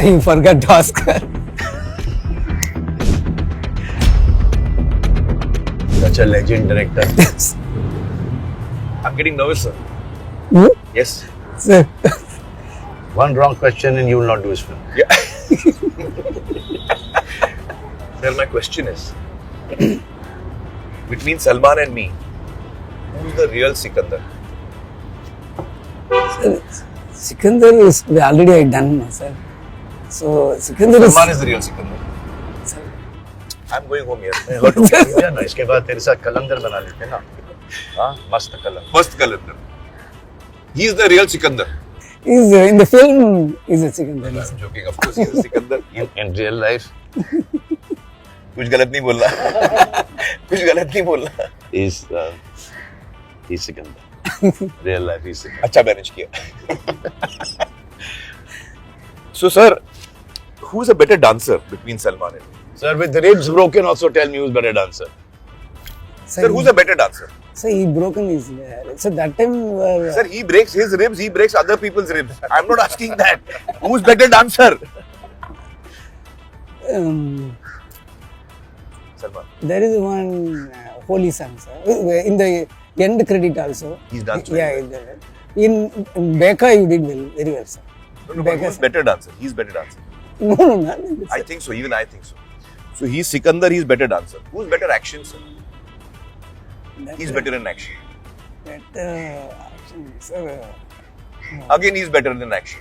You forgot to ask her. Such a legend director. I'm getting nervous, sir. You? Yes. Sir. One wrong question and you will not do his film. Yeah. Sir, my question is, between Salman and me, who's the real Sikandar? Sikandar is already done, sir. So Sikandar is. Salman is the real Sikandar. Sir. I'm going home here. या ना इसके बाद तेरे साथ कलंदर बना लेते हैं ना हाँ मस्त कलंदर First Kalandar. He is the real Sikandar. Is in the film is a Sikandar. I'm joking, of course, he is a Sikandar. in real life कुछ गलत नहीं बोलना. कुछ गलत नहीं बोलना. he's Sikandar real life he's Sikandar अच्छा manage किया. So, sir, who's a better dancer between Salman and me? sir with the ribs broken also tell me who's better dancer Sir, who's a better dancer? So he broken his. So that time. Sir, he breaks his ribs, he breaks other people's ribs. I'm not asking that. Who's better dancer? Salman. There is one holy song, sir. In the end credit also. He's danced Yeah. very In Becca, you did well, very well, sir. No, but Becca, who's sir. better dancer? He's better dancer. No, not like this, I sir. think so, even I think so. So he's Sikandar, he's better dancer. Who's better action, sir? He's better in action. Better action, sir. Again, he's better in action.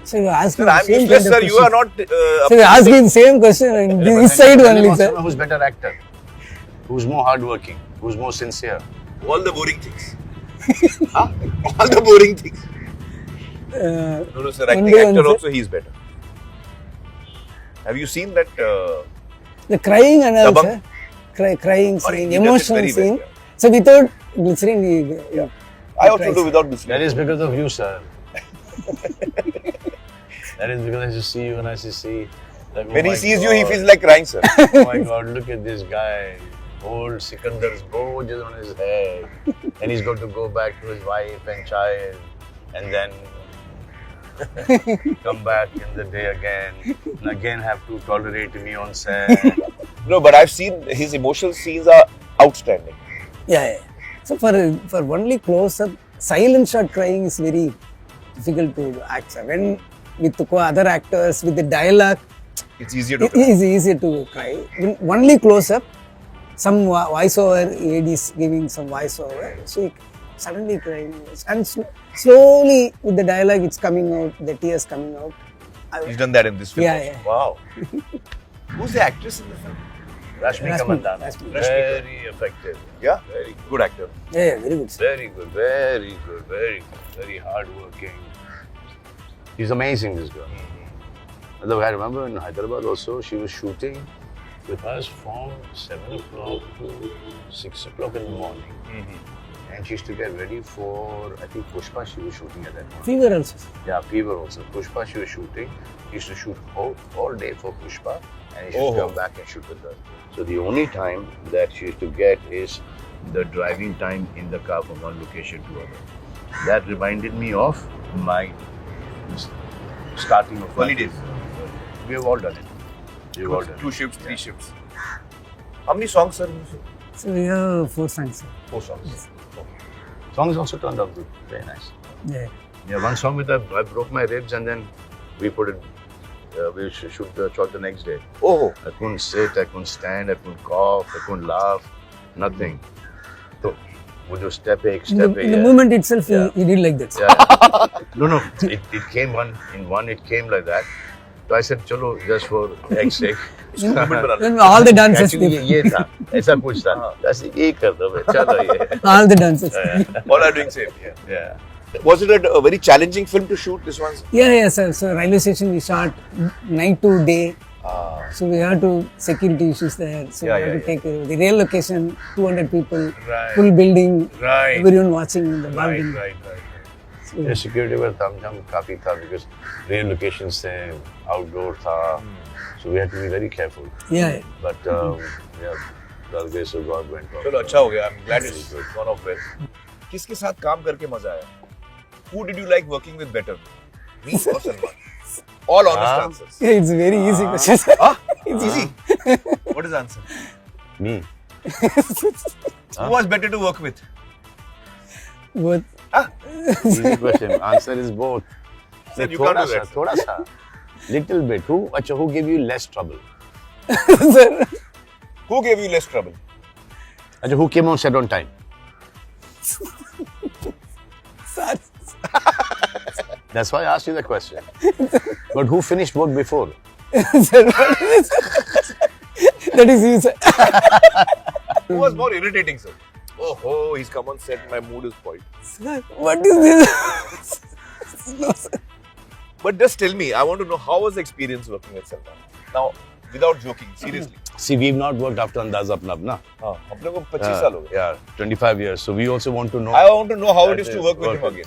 So you ask me Sir, I'm same useless, kind of sir. You are question. not. So you ask me the same question in this side only, sir. who's better actor who's more hardworking who's more sincere All the boring things. Huh? All the boring things. No, sir. Acting only one, actor sir. also, he's better. Have you seen that? The crying and all, Dabang? sir. Crying Sorry, scene, he does it emotional very well, scene. yeah. So without glycerin, he I also cries. do without this. that is because of you sir that is because I just see you and I just see like, When oh he my sees you, he God. feels like crying, sir. Oh my God, look at this guy. Old Sikandar's bow just on his head. And he's got to go back to his wife and child. And then come back in the day again. And again have to tolerate me on set. No, but I've seen his emotional scenes are outstanding. Yeah. So for only close up, silent shot crying is very difficult to act, sir. When with other actors, with the dialogue, It's easier to it is easier to cry. When only close up, some voiceover, AD is giving some voiceover, so he suddenly crying. And slowly with the dialogue, it's coming out, the tears coming out. He's done that in this film. Yeah, also. yeah. Wow. Who's the actress in the film? Rashmika Rashmi- Mandanna. Rashmi. Very effective. Yeah? Very Good actor. Yeah, very good, sir. Very good, very good, very good, very hardworking. He's amazing, this girl. Although I remember in Hyderabad also, she was shooting with us from 7 o'clock to 6 o'clock in the morning. And she used to get ready for, I think, Pushpa she was shooting at that point. Fever also, sir. Yeah, Fever also. Pushpa she was shooting. She used to shoot all day for Pushpa and she used to come back and shoot with her. So the only time that she used to get is the driving time in the car from one location to other. That reminded me of my starting of Early my- days. We have all done it. We have all done 2 it. shifts, 3 shifts. How many songs, sir? So we have 4 songs, sir. 4 songs. Songs also turned out good. Very nice. Yeah. Yeah, one song with I broke my ribs and then we put it, we shoot the shot the next day. Oh, I couldn't sit, I couldn't stand, I couldn't cough, I couldn't laugh, nothing. So, वो जो step है, In the yeah. moment itself, Yeah. he did like that, sir. Yeah. No, it came it came like that. So I said, चलो, just for X's sake. When all the dancers Actually did. ये था, ऐसा कुछ था. ऐसे ये कर दो बे, चलो ये. All the dancers. all are doing same. Yeah. Yeah. Was it a very challenging film to shoot, this one? Yeah, sir. So railway station we shot night to day. So we had to security issues there. So we had to take care of the real location, 200 people, Right. full building, Right. everyone watching in the balcony. Right. Yeah, security were tamjam काफी था because real locations थे, outdoor था, so we had to be very careful. Yeah. But yeah, the grace of God went on. चलो अच्छा हो गया. I'm glad it's gone off well. किसके साथ काम करके मजा आया? Who did you like working with better? Me or Salman? All honest answers. Yeah, it's a very easy question, sir. It's easy. What is the answer? Me. Who was better to work with? Both. Easy question. Answer is both. Sir, you can't do that. Thoda sa. Little bit. Who gave you less trouble? Sir. Who gave you less trouble? Who came on set on time? Sir. That's why I asked you the question. But who finished work before? Sir, what is this? That is you, sir. Who was more irritating, sir? Oh, he's come on set, my mood is spoiled. Sir, what is this? No, sir. But just tell me, I want to know how was the experience working with Salman? Now, without joking, seriously. See, we've not worked after Andaz Apna Apna. हाँ, हम लोग को 25 साल हो गए. Yeah, 25 years. So we also want to know. I want to know how it is to work with him again.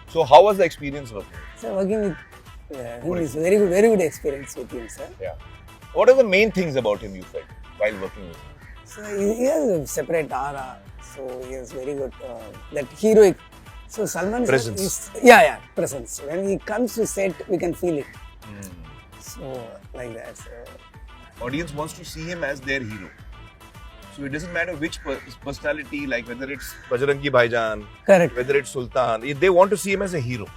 So how was the experience working? Sir, working with him is very good experience with him, sir. Yeah. What are the main things about him you felt while working with him? So he has a separate aura. So he is very good. That heroic. So Salman Presence. Is, yeah, presence. When he comes to set, we can feel it. So like that. So. Audience wants to see him as their hero. So it doesn't matter which personality, like whether it's Bajrangi Bhaijaan, Correct. whether it's Sultan, they want to see him as a hero.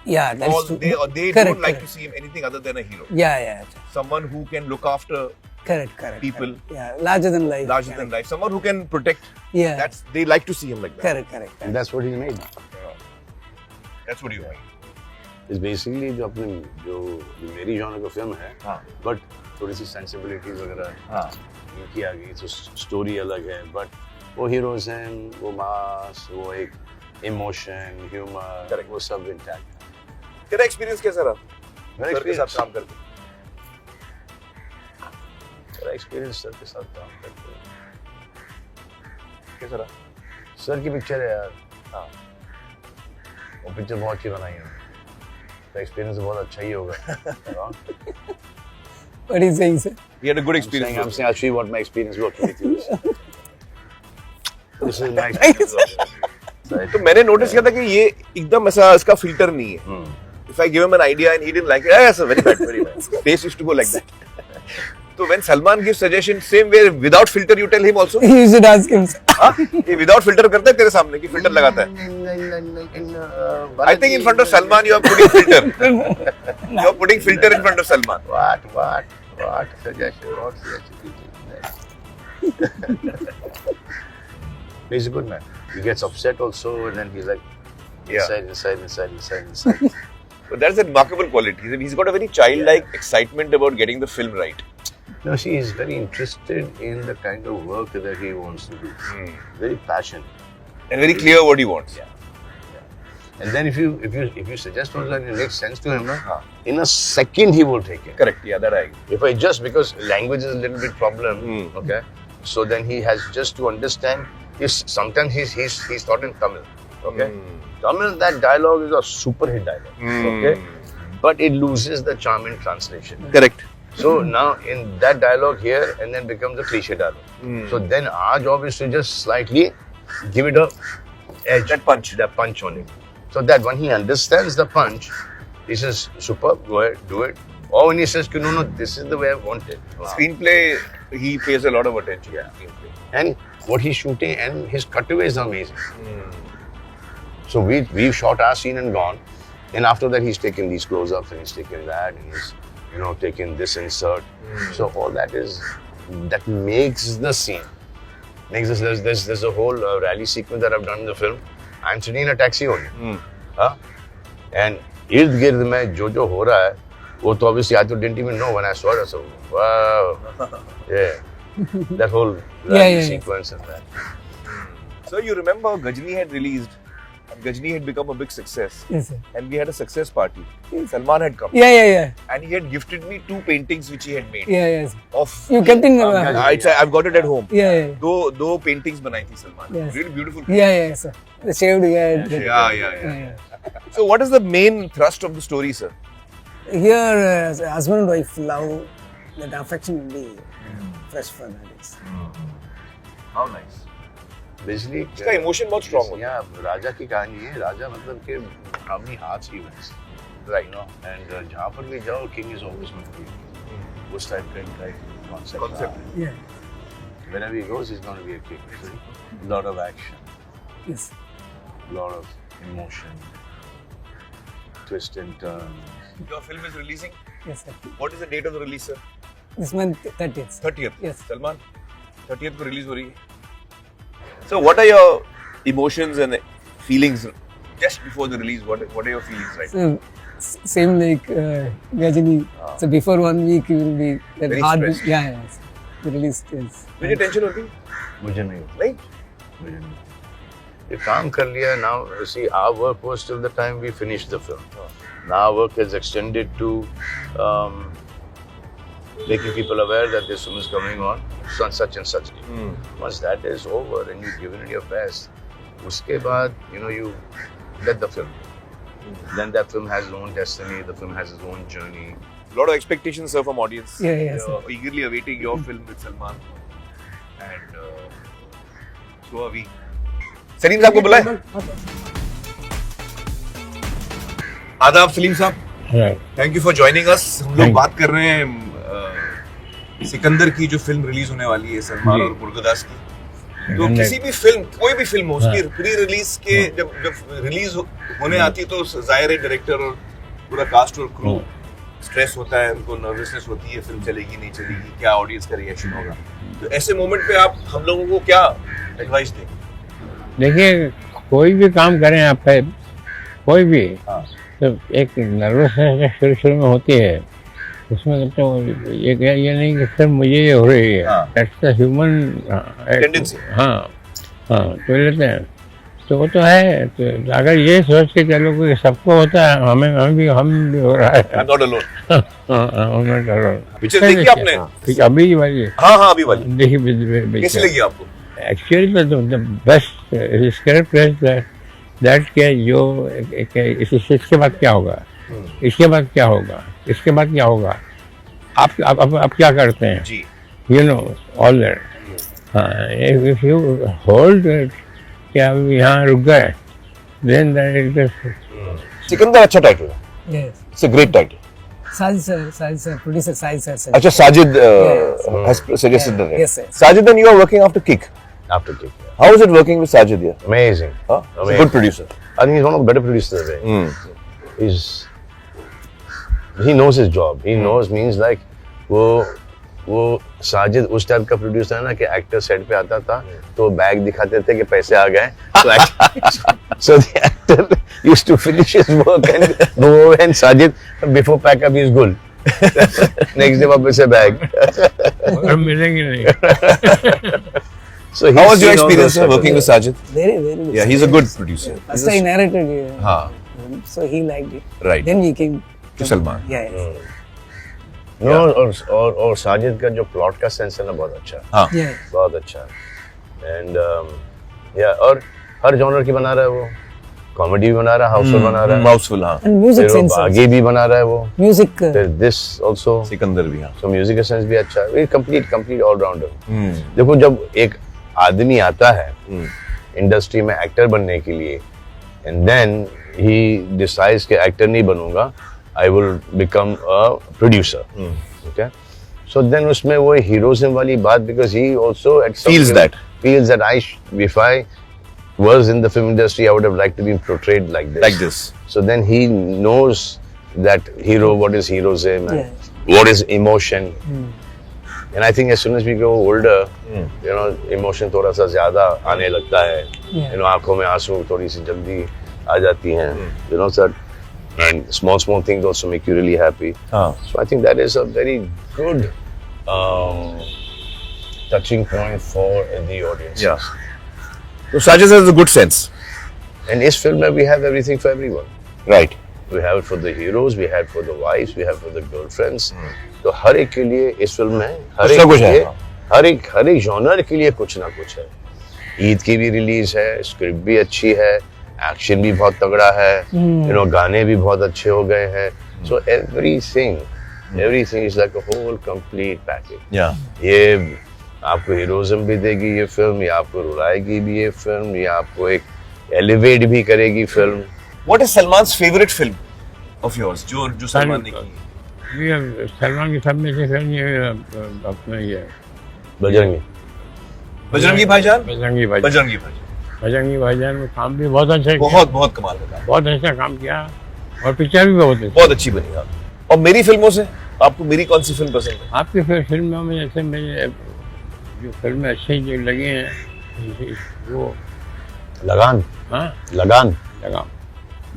Yeah, that's Or true. they Correct, don't like correct. to see him anything other than a hero. Yeah. Someone who can look after Correct. people. Correct. Yeah, larger than life. larger than life. Someone who can protect. Yeah. They like to see him like that. Correct. And that's what he made. That's what you mean. It's basically जो मेरी genre का film है, हाँ. but थोड़ी सी sensibilities वगैरह हाँ. इनकी आ गई, तो story अलग है, but वो heroes हैं, वो mass, वो एक emotion, humor, Correct. वो सब intact. तेरा एक्सपीरियंस कैसा रहा? मेरा सर के साथ experience- काम करके. मेरा experience सर के साथ काम करके कैसा रहा? सर की पिक्चर है यार, हाँ. वो पिक्चर बहुत अच्छी बनाई है, तो एक्सपीरियंस बहुत अच्छा ही होगा. What is saying, sir? He had a good I'm experience. saying I'll show you what my experience working with you is. This is my experience. तो मैंने नोटिस किया था कि ये एकदम ऐसा इसका फिल्टर नहीं है. If I give him an idea and he didn't like it, yes, very bad. Taste used to go like that. So when Salman gives suggestion, same way without filter, you tell him also. You should ask him, sir. हाँ? ये without filter करता है तेरे सामने कि filter लगाता है. I think in front of Salman you are putting filter. You are putting filter in front of Salman. What suggestion? What suggestion? He's a good man. He gets upset also, and then he's like, inside. So that's a remarkable quality. He's got a very childlike excitement about getting the film right. No, see, he's very interested in the kind of work that he wants to do. Very passionate. And very clear what he wants. Yeah. And then if you suggest also and it makes sense to him, in a second he will take it. Correct. Yeah, that I agree. If I just, because language is a little bit problem, okay? So then he has just to understand. Sometimes he's taught in Tamil, okay? Tamil, that dialogue is a super hit dialogue, okay? But it loses the charm in translation. Correct. So now in that dialogue here, and then becomes a cliche dialogue. So then our job is to just slightly give it a edge, that punch on it. So that when he understands the punch, he says, superb, go ahead, do it. Or when he says, no, this is the way I want it. Screenplay, he pays a lot of attention. Yeah. And what he's shooting and his cutaway is amazing. So we've shot our scene and gone. And after that, he's taken these close-ups and he's taken that and he's, taken this insert. So all that makes the scene. There's a whole rally sequence that I've done in the film. I'm sitting in a taxi only. And ird-gird mein jo ho raha hai, wo to obviously I didn't even know when I saw it. So, wow. Yeah. That whole rally sequence and that. So you remember Ghajini had released and Ghajini had become a big success. Yes, sir. And we had a success party. Salman had come. Yeah. And he had gifted me 2 paintings which he had made. Yes. Of You kept in I've got it at home. Yeah. दो paintings बनाई थी Salman. Yes. Really beautiful. Yeah, sir. The shaved head. Yeah. So what is the main thrust of the story, sir? Here, husband and wife love, that affection will be fresh for that. How nice. Basically, इसका emotion बहुत strong होता है. यहाँ राजा की कहानी है. राजा मतलब कि how many hearts he wins. Right. You know, and जहाँ पर भी जाओ, king is always going to be a king. उस type का concept. Yeah. Wherever he goes, he's going to be a king. So, lot of action, Yes. lot of emotion, twists and turns. Your film is releasing. Yes, sir. What is the date of the release, sir? This month 30th. 30th. Yes. Salman, 30th को release हो रही है. So what are your emotions and feelings just before the release? What are your feelings right now? So, same like Gajini. So before 1 week you will be that Very hard. stressed. Yeah. The release is. मुझे tension होती? मुझे नहीं, नहीं. मुझे नहीं. ये काम कर लिया now. See, our work was till the time we finished the film. Now our work is extended to making people aware that this film is coming on such and such day. Once that is over and you've given it your best, उसके बाद you let the film. Then that film has its own destiny. The film has its own journey. Lot of expectations, sir, from audience. Yeah, yeah, You're eagerly awaiting your film with Salman. And so are we. Salim साहब को बुलाएं. आदाब सलीम साहब. Thank you for joining us. हम लोग बात कर रहे हैं सिकंदर की जो फिल्म रिलीज होने वाली है सलमान और मुर्गदास की. तो किसी भी फिल्म, कोई भी फिल्म हो, उसकी प्री रिलीज के जब रिलीज होने आती है तो जाहिर है डायरेक्टर और पूरा कास्ट और क्रू स्ट्रेस होता है, उनको नर्वसनेस होती है, फिल्म चलेगी नहीं चलेगी, क्या ऑडियंस का रिएक्शन होगा. तो ऐसे मोमेंट पे आप हम लोगों को क्या एडवाइस देंगे? देखिए, कोई भी काम करें आप, कोई भी, तो एक नर्वसनेस शुरू में होती है. उसमें तो ये नहीं कि सर मुझे ये हो रही है. That's the human tendency. हाँ, तो लेते हैं, तो वो तो है. तो अगर ये सोच के चलो कि सबको होता है, हम भी हो रहा है. I'm not alone. Picture picture देखी आपने? अभी वाली? हाँ अभी वाली. देखिए, कैसी लगी आपको? एक्चुअली तो the best script is that के जो इसके बाद क्या होगा, इसके बाद क्या होगा, इसके बाद क्या होगा, आप क्या करते हैं जी. You know all that. If you hold क्या यहाँ रुक गए, देन सिकंदर अच्छा टाइटल है. Yes. It's a great title. Sajid sir, producer Sajid sir. अच्छा, Sajid Yes. has suggested the name. Yes, sir. Sajid, then you are working after Kick. After Kick. How is it working with Sajid here? Amazing. Huh? He's a Amazing. good producer. I think he's one of the better producers there. He knows his job. He knows means like वो साजिद उस type का producer है ना कि actor set पे आता था तो बैग दिखाते थे कि पैसे आ गए, so the actor used to finish his work and go over, and Sajid before pack up is good. Next day वापस से बैग. मिलेंगे नहीं. So How was your experience working with Sajid? Very good. Yeah, he's a good producer. First I narrated, हाँ, so he liked it. Right. Then we came to Salman. Yeah. Yes. No, और साजिद का जो plot का sense है ना बहुत अच्छा है. हाँ. Yeah. बहुत अच्छा है. एंड और हर जॉनर की बना रहा है वो. कॉमेडी भी बना रहा है, हाउसफुल बना रहा है, Mouthful, हाँ. And music फिर वो sense. आगे भी बना रहा है वो. Music. फिर दिस ऑल्सो, सिकंदर भी, हाँ. सो म्यूजिक का सेंस भी अच्छा है. Complete allrounder. देखो, जब एक आदमी आता है इंडस्ट्री में एक्टर बनने के लिए एंड देन ही डिसाइड्स कि एक्टर नहीं बनूंगा, I will become a producer. Okay, so then उसमें वो हीरोइज्म वाली बात, because he also Feels that. I if I was in the film industry, I would have liked to be portrayed like this. So then he knows that hero, what is heroism, and what is emotion. And I think as soon as we grow older, emotion थोड़ा सा ज़्यादा आने लगता है. आँखों में आंसू थोड़ी सी जल्दी आ जाती हैं. Sir, and small things also make you really happy. So I think that is a very good touching point for the audience. Yeah. So Sajid has a good sense. And इस film में we have everything for everyone. Right. We have it for the heroes, we have it for the wives, we have it for the girlfriends. तो हर एक के लिए इस film में हर एक genre के लिए कुछ ना कुछ है. ईद की भी रिलीज है, स्क्रिप्ट भी अच्छी है, एक्शन भी बहुत तगड़ा है, गाने भी बहुत अच्छे हो गए हैं. So everything is like a whole complete package. Yeah. ये आपको हीरोइज्म भी देगी ये फिल्म, ये आपको रुलाएगी भी ये फिल्म, ये आपको एक एलिवेट भी करेगी film. What is Salman's favorite film? of yours जो सलमान ने की? ये सलमान की सब में से फिल्म ये अपना ये बजरंगी। बजरंगी भाईजान। बजरंगी भाई, बजरंगी भाईजान बजरंगी भाईजान में काम भी बहुत अच्छा किया, बहुत कमाल का काम, बहुत अच्छा काम किया और पिक्चर भी बहुत अच्छी। बहुत अच्छी बनी। हाँ। और मेरी फिल्मों से आपको मेरी कौन सी फिल्म पसंद है? आपकी फिल्मों में जैसे मुझे जो फिल्में अच्छी जो लगी हैं वो लगान। हाँ लगान।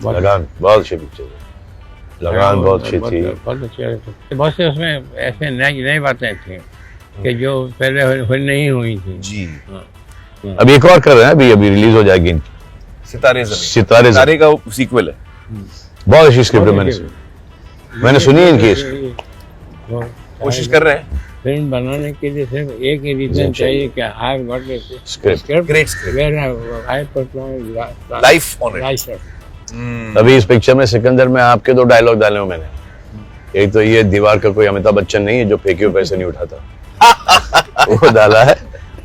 लगान बहुत अच्छी पिक्चर है। लगान बहुत अच्छी थी। बहुत अच्छी। बहुत से उसमें ऐसे नई बातें थी कि जो पहले नहीं हुई थी। जी। हाँ। अभी एक और कर रहे हैं, अभी रिलीज हो जाएगी इनकी, सितारे ज़मीन। सितारे का सीक्वल है। बहुत अच्छी स्क्रिप्ट है, मैंने सुनी है इनकी। कोशिश कर रहे हैं। फिल्म बनाने के लिए सिर्फ एक ही रीजन चाहिए कि I got script. Great script. Where I put my life on it. अभी इस पिक्चर में सिकंदर में आपके 2 डायलॉग डाले हो मैंने। एक तो ये दीवार का कोई अमिताभ बच्चन नहीं है जो फेंकियो पैसे नहीं उठाता वो डाला है,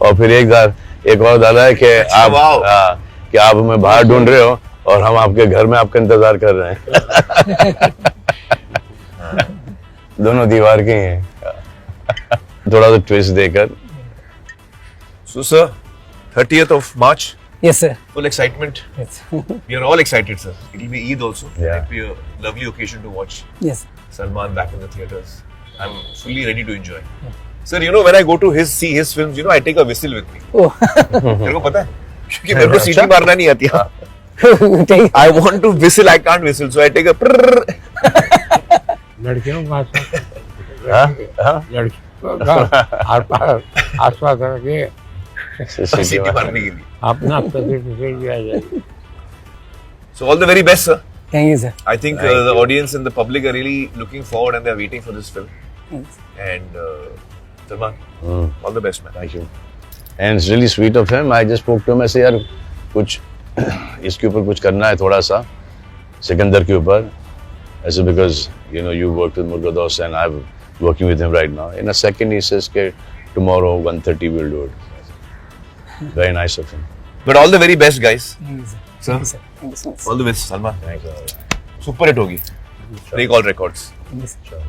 और फिर एक और डाला है कि आप हमें बाहर ढूंढ रहे हो और हम आपके घर में आपका इंतजार कर रहे हैं दोनों दीवार के ही हैं थोड़ा सा ट्विस्ट देकर। So sir, 30th of March, Yes, sir. full excitement. Yes. We are all excited, sir. It will be Eid also. Yeah. It will be a lovely occasion to watch Yes. Salman back in the theaters. I'm fully ready to enjoy. Sir, you know when I go to see his films, you know I take a whistle with me. Oh. मेरे को पता है क्योंकि मेरे को सीटी मारना नहीं आती। हाँ। Take- I want to whistle, I can't whistle, so I take a prrrr. लड़कियों का हाँ? लड़कियों का आसपास करके सीटी मारने के लिए। अपना तस्वीर दिया जाए। So all the very best, sir. Thank you, sir. I think the audience and the public are really looking forward and they're waiting for this film. Thanks. And Salman, all the best, man. Thank you. And it's really sweet of him. I just spoke to him. ऐसे यार कुछ इसके ऊपर कुछ करना है थोड़ा सा सिकंदर के ऊपर ऐसे because you know you worked with Murga Dost and I'm working with him right now. In a second he says कि tomorrow 1:30 we'll do it. Very nice of him. But all the very best, guys. Thank you, sir. Sir? Thank you, sir. Thank you so much. All the best, Salman. Thanks. Super hit होगी. Break all records. Thank you, sir.